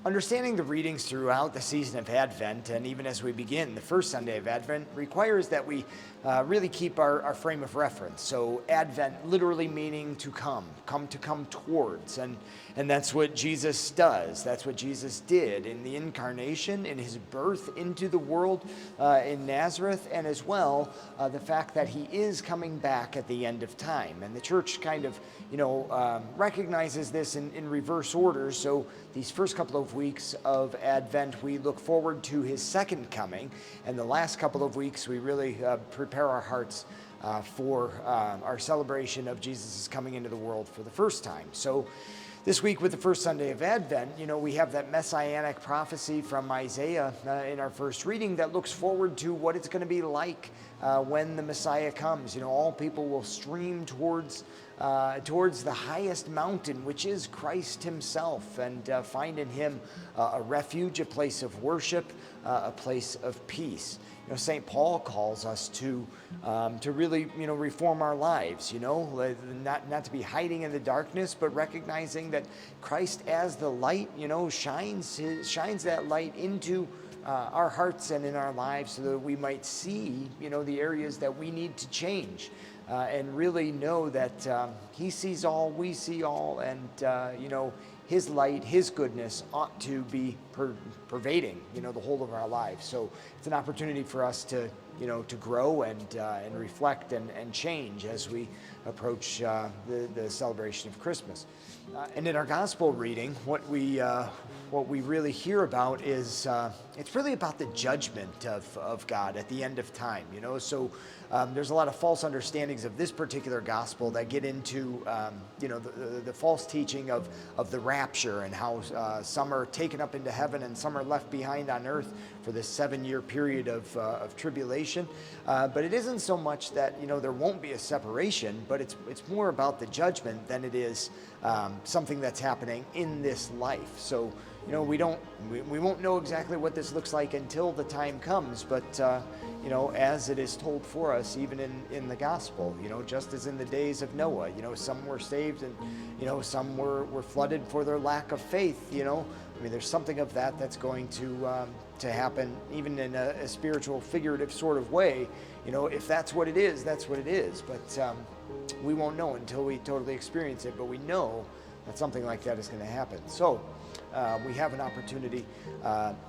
Understanding the readings throughout the season of Advent, and even as we begin the first Sunday of Advent, requires that we really keep our frame of reference. So Advent literally meaning to come towards, and that's what Jesus does. That's what Jesus did in the incarnation, in his birth into the world in Nazareth, and as well the fact that he is coming back at the end of time. And the church kind of, recognizes this in reverse order. So these first couple of weeks of Advent, we look forward to his second coming, and the last couple of weeks we really prepare our hearts for our celebration of Jesus' coming into the world for the first time. So this week with the first Sunday of Advent, we have that messianic prophecy from Isaiah in our first reading that looks forward to what it's going to be like when the Messiah comes. All people will stream towards the highest mountain, which is Christ himself, and find in him a refuge, a place of worship, a place of peace. St. Paul calls us to really, reform our lives, not to be hiding in the darkness, but recognizing that Christ as the light, shines that light into our hearts and in our lives so that we might see, the areas that we need to change. And really know that he sees all, we see all, and his light, his goodness ought to be pervading, the whole of our lives. So it's an opportunity for us to grow and reflect and change as we approach the celebration of Christmas. And in our gospel reading, what we really hear about is it's really about the judgment of God at the end of time. So there's a lot of false understandings of this particular gospel that get into the false teaching of the rapture, and how some are taken up into heaven and some are left behind on earth for this 7-year period of tribulation. But it isn't so much that there won't be a separation, but it's more about the judgment than it is something that's happening in this life. So we won't know exactly what this looks like until the time comes, but as it is told for us even in the gospel, just as in the days of Noah, some were saved and some were flooded for their lack of faith. There's something of that's going to happen even in a spiritual, figurative sort of way. If that's what it is, that's what it is. But we won't know until we totally experience it. But we know that something like that is going to happen. So we have an opportunity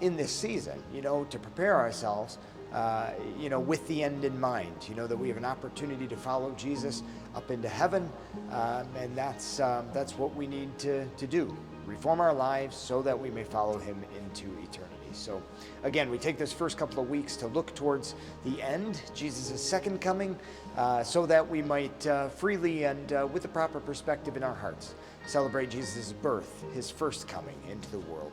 in this season, to prepare ourselves, with the end in mind. That we have an opportunity to follow Jesus up into heaven, and that's what we need to do. Reform our lives so that we may follow him into eternity. So again, we take this first couple of weeks to look towards the end, Jesus' second coming, so that we might freely and with the proper perspective in our hearts celebrate Jesus' birth, his first coming into the world.